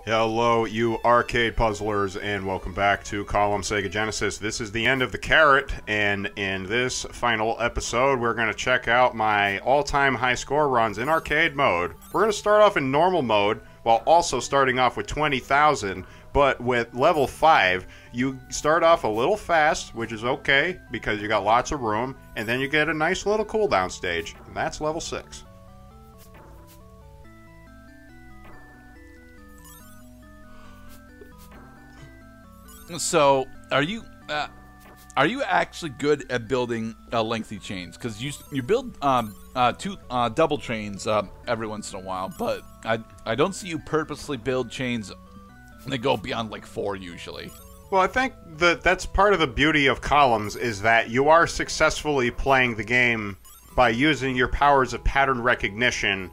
Hello, you arcade puzzlers, and welcome back to Column Sega Genesis. This is the end of the carrot, and in this final episode, we're going to check out my all-time high score runs in arcade mode. We're going to start off in normal mode, while also starting off with 20,000, but with level 5, you start off a little fast, which is okay, because you got lots of room, and then you get a nice little cooldown stage, and that's level 6. So, are you actually good at building lengthy chains? Because you build two double chains every once in a while, but I don't see you purposely build chains that go beyond like 4 usually. Well, I think that's part of the beauty of columns is that you are successfully playing the game by using your powers of pattern recognition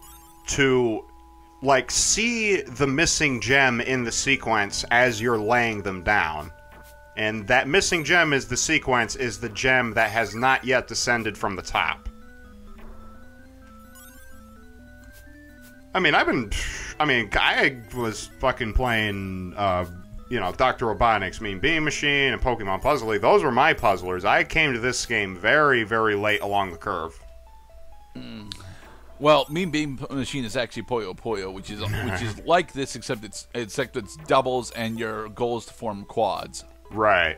to like see the missing gem in the sequence as you're laying them down. And that missing gem is the gem that has not yet descended from the top. I was fucking playing, Dr. Robotnik's Mean Bean Machine and Pokemon Puzzle. Those were my puzzlers. I came to this game very, very late along the curve. Well, Mean Bean Machine is actually Puyo Puyo, which is like this, except it's doubles and your goal is to form quads. Right.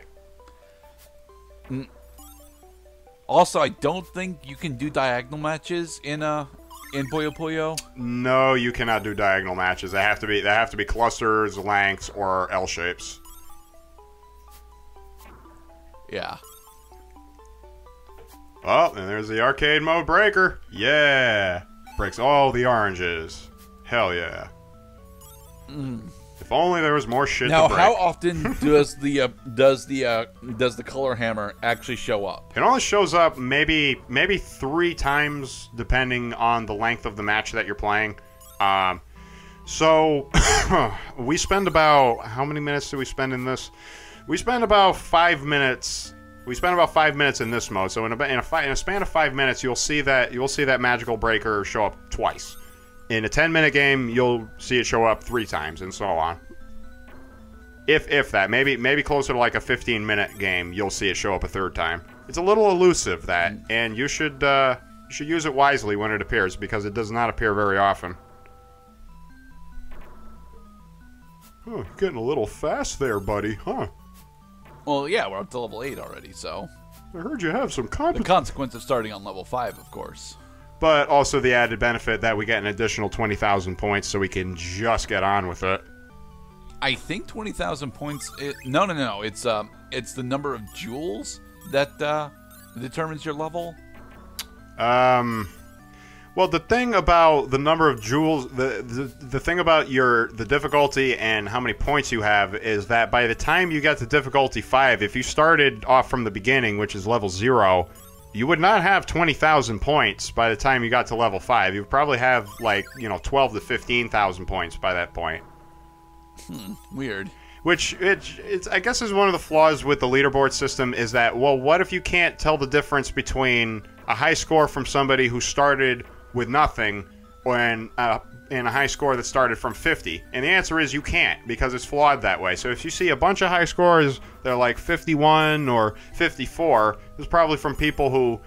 Also, I don't think you can do diagonal matches in Puyo Puyo. No, you cannot do diagonal matches. They have to be clusters, lengths, or L shapes. Yeah. Oh, and there's the arcade mode breaker. Yeah. Breaks all the oranges. Hell yeah. If only there was more shit now, to break. how often does the color hammer actually show up? It only shows up maybe 3 times, depending on the length of the match that you're playing. So we spend about, how many minutes do we spend in this? We spend about 5 minutes. We spend about 5 minutes in this mode. So in a span of 5 minutes, you'll see that magical breaker show up twice. In a 10-minute game, you'll see it show up 3 times, and so on. If that, maybe closer to like a 15-minute game, you'll see it show up a 3rd time. It's a little elusive, that, and you should use it wisely when it appears, because it does not appear very often. Oh, you're getting a little fast there, buddy, huh? Well, yeah, we're up to level 8 already, so... I heard you have some The consequence of starting on level 5, of course. But also the added benefit that we get an additional 20,000 points so we can just get on with it. I think 20,000 points... No. It's the number of jewels that determines your level. Well, the thing about the number of jewels, the thing about the difficulty and how many points you have is that by the time you get to difficulty 5, if you started off from the beginning, which is level 0, you would not have 20,000 points by the time you got to level 5. You would probably have, like, 12 to 15,000 points by that point. Weird. Which, I guess, is one of the flaws with the leaderboard system is that, well, what if you can't tell the difference between a high score from somebody who started with nothing and a high score that started from 50? And the answer is you can't, because it's flawed that way. So if you see a bunch of high scores, they're like 51 or 54, it's probably from people who,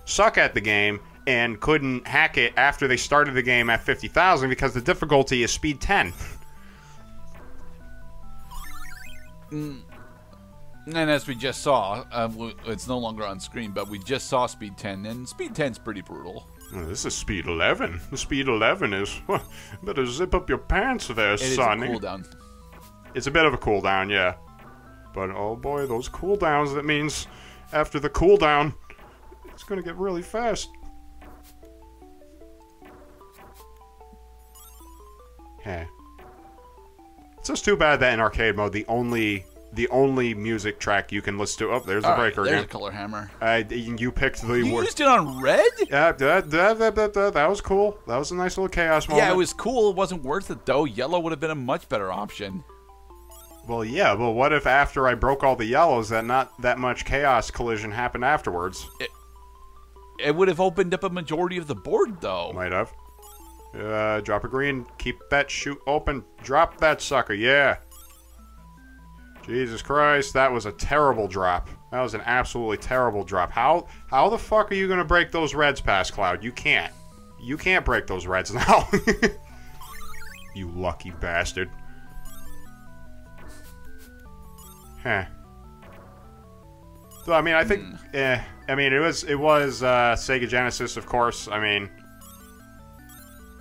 suck at the game and couldn't hack it after they started the game at 50,000 because the difficulty is speed 10. And as we just saw, it's no longer on screen, but we just saw speed 10, and speed 10's pretty brutal. Oh, this is speed 11. The speed 11 is... Well, better zip up your pants there, son. It is a cooldown. It's a bit of a cooldown, yeah. But, oh boy, those cooldowns, that means after the cooldown, it's going to get really fast. Yeah. It's just too bad that in arcade mode, the only music track you can listen to... Oh, there's the breaker again. There's a color hammer. You picked the... You used it on red? Yeah, that was cool. That was a nice little chaos moment. Yeah, it was cool. It wasn't worth it, though. Yellow would have been a much better option. Well, yeah, but what if after I broke all the yellows that not that much chaos collision happened afterwards? It would have opened up a majority of the board, though. Might have. Drop a green. Keep that chute open. Drop that sucker. Yeah. Jesus Christ, that was a terrible drop. That was an absolutely terrible drop. How the fuck are you gonna break those reds past Cloud? You can't. You can't break those reds now. You lucky bastard. Huh. So I mean, I think, I mean, it was Sega Genesis, of course. I mean,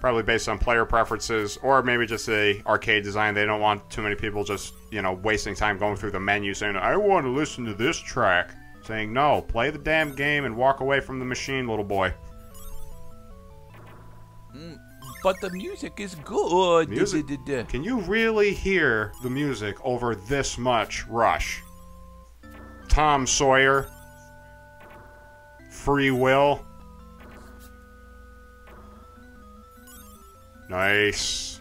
probably based on player preferences, or maybe just the arcade design. They don't want too many people just, you know, wasting time going through the menu saying, I want to listen to this track. Saying, no, play the damn game and walk away from the machine, little boy. But the music is good. Music? Can you really hear the music over this much Rush? Tom Sawyer. Free Will. Nice.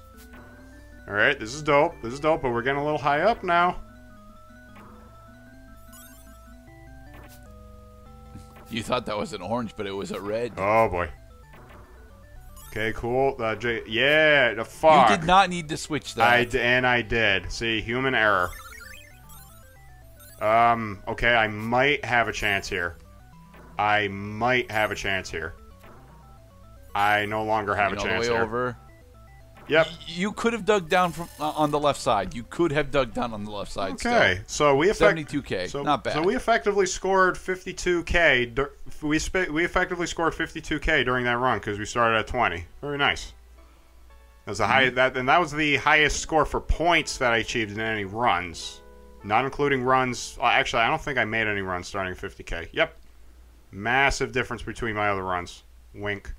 Alright, this is dope. This is dope, but we're getting a little high up now. You thought that was an orange, but it was a red. Oh, boy. Okay, cool. Yeah, the fuck. You did not need to switch that. I did. See, human error. Okay, I might have a chance here. I might have a chance here. I no longer have a chance here. Over. Yep. You could have dug down from on the left side. You could have dug down on the left side. Okay, still. So we 72K. So, not bad. So we effectively scored 52K. We effectively scored 52K during that run because we started at 20. Very nice. That was the that was the highest score for points that I achieved in any runs, not including runs. Actually, I don't think I made any runs starting at 50K. Yep. Massive difference between my other runs. Wink.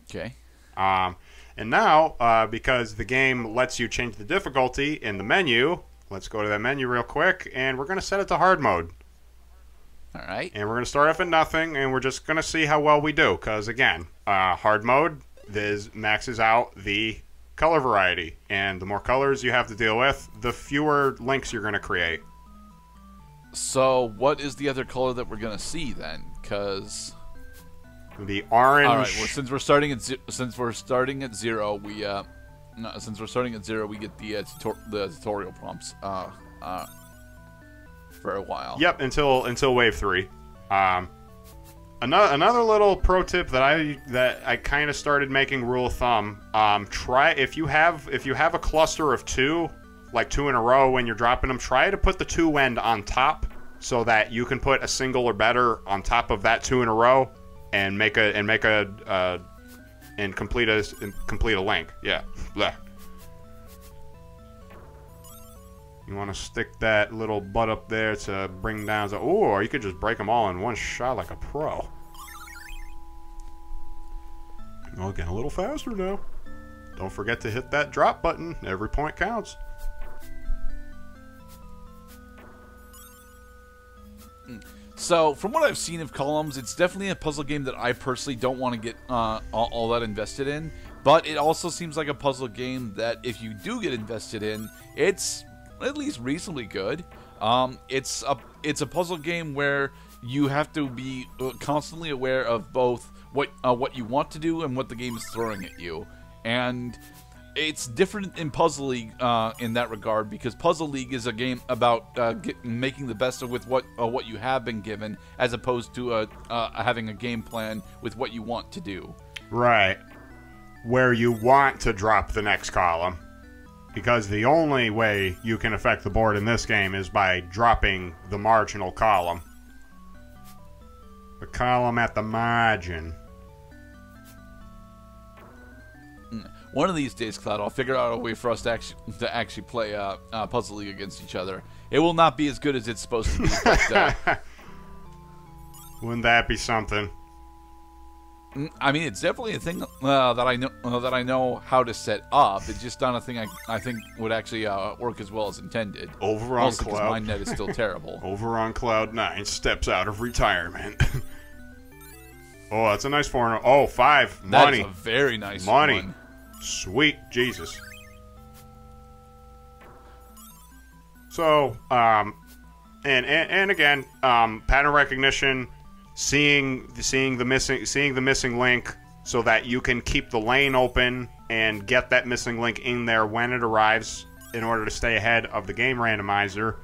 Okay. And now, because the game lets you change the difficulty in the menu, let's go to that menu real quick, and we're going to set it to hard mode. All right. And we're going to start off at nothing, and we're just going to see how well we do. Because, again, hard mode maxes out the color variety. And the more colors you have to deal with, the fewer links you're going to create. So, what is the other color that we're going to see, then? Because... The orange. All right. Well, since we're starting at zero, we get the tutorial prompts for a while. Yep, until wave 3. Another little pro tip that I kind of started making rule of thumb. Try if you have a cluster of 2, like 2 in a row when you're dropping them, try to put the 2 end on top so that you can put a single or better on top of that 2 in a row. And complete a link. Yeah. Blah. You want to stick that little butt up there to bring down. Oh, or you could just break them all in one shot like a pro. Well, getting a little faster now. Don't forget to hit that drop button. Every point counts. So, from what I've seen of Columns, it's definitely a puzzle game that I personally don't want to get all that invested in. But it also seems like a puzzle game that if you do get invested in, it's at least reasonably good. It's a puzzle game where you have to be constantly aware of both what you want to do and what the game is throwing at you. And it's different in Puzzle League in that regard, because Puzzle League is a game about making the best of with what you have been given, as opposed to having a game plan with what you want to do. Right. Where you want to drop the next column. Because the only way you can affect the board in this game is by dropping the marginal column. The column at the margin. One of these days, Cloud, I'll figure out a way for us to actually play Puzzle League against each other. It will not be as good as it's supposed to be. But, wouldn't that be something? I mean, it's definitely a thing that I know how to set up. It's just not a thing I think would actually work as well as intended. Over on Cloud, my net is still terrible. Over on Cloud 9 steps out of retirement. Oh, that's a nice 4. Oh, 5 money. That's a very nice money. One. Sweet Jesus. So, and again, pattern recognition, seeing the missing link, so that you can keep the lane open and get that missing link in there when it arrives in order to stay ahead of the game randomizer.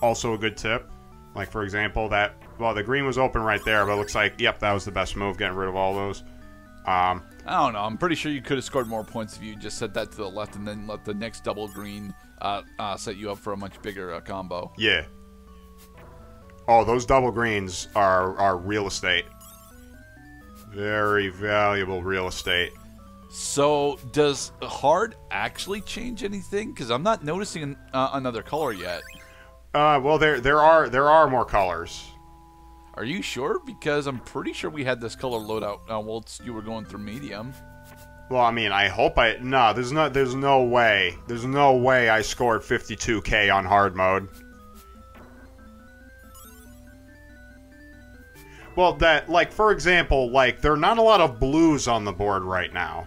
Also a good tip. Like, for example, the green was open right there, but it looks like, yep, that was the best move, getting rid of all those. I don't know. I'm pretty sure you could have scored more points if you just set that to the left and then let the next double green set you up for a much bigger combo. Yeah. Oh, those double greens are real estate. Very valuable real estate. So, does hard actually change anything? Because I'm not noticing another color yet. Well, there are more colors. Are you sure? Because I'm pretty sure we had this color loadout whilst you were going through medium. Well, I mean, I hope no, there's no way. There's no way I scored 52K on hard mode. Well, like, for example, like, there are not a lot of blues on the board right now.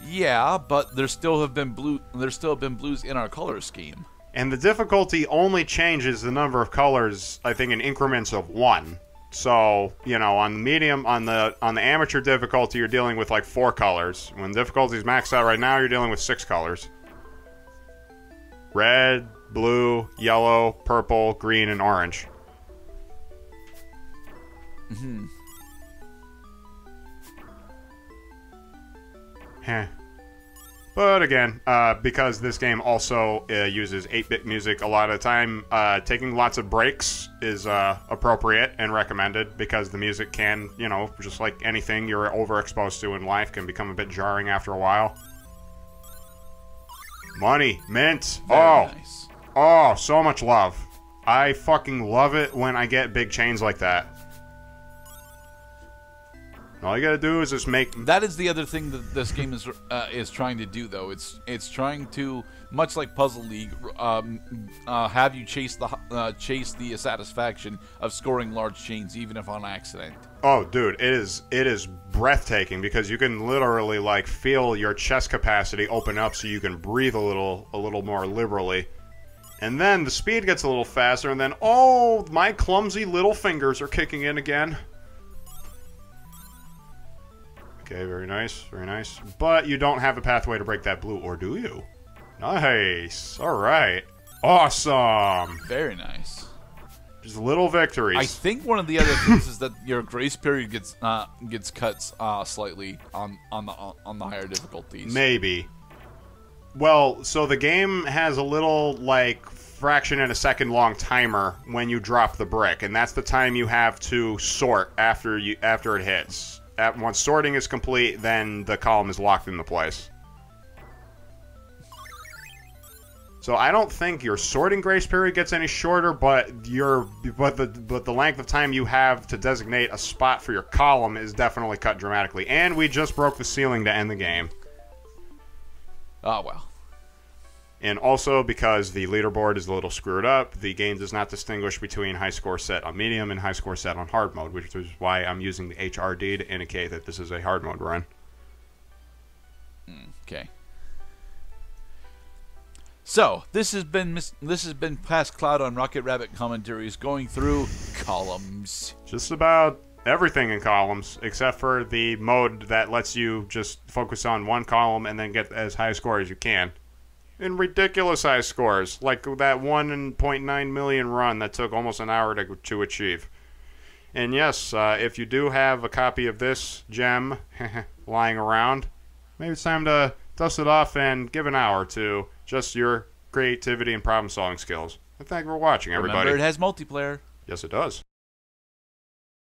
Yeah, but there still have been blues in our color scheme. And the difficulty only changes the number of colors, I think, in increments of 1. So, you know, on the medium, on the amateur difficulty, you're dealing with like 4 colors. When difficulty is maxed out right now, you're dealing with 6 colors. Red, blue, yellow, purple, green, and orange. Mm-hmm. Heh. But again, because this game also uses 8-bit music a lot of the time, taking lots of breaks is appropriate and recommended, because the music can, you know, just like anything you're overexposed to in life, can become a bit jarring after a while. Money. Mint. Very nice. Oh, so much love. I fucking love it when I get big chains like that. All you gotta do is just make... That is the other thing that this game is trying to do, though. It's trying to, much like Puzzle League, have you chase the satisfaction of scoring large chains, even if on accident. Oh, dude, it is breathtaking, because you can literally like feel your chest capacity open up, so you can breathe a little more liberally. And then the speed gets a little faster, and then, oh, my clumsy little fingers are kicking in again. Okay, very nice, very nice. But you don't have a pathway to break that blue, or do you? Nice. All right. Awesome. Very nice. Just little victories. I think one of the other things is that your grace period gets cut slightly on the higher difficulties. Maybe. Well, so the game has a little like fraction in a second long timer when you drop the brick, and that's the time you have to sort after it hits. Once sorting is complete, then the column is locked into place. So I don't think your sorting grace period gets any shorter, but the length of time you have to designate a spot for your column is definitely cut dramatically. And we just broke the ceiling to end the game. Oh well. And also, because the leaderboard is a little screwed up, the game does not distinguish between high score set on medium and high score set on hard mode, which is why I'm using the HRD to indicate that this is a hard mode run. Okay. So this has been Past Cloud on Rocket Rabbit Commentaries, going through columns. Just about everything in columns, except for the mode that lets you just focus on one column and then get as high a score as you can. In ridiculous high scores, like that 1.9 million run that took almost an hour to achieve. And yes, if you do have a copy of this gem lying around, maybe it's time to dust it off and give an hour to just your creativity and problem-solving skills. And thank you for watching, everybody. Remember, it has multiplayer. Yes, it does.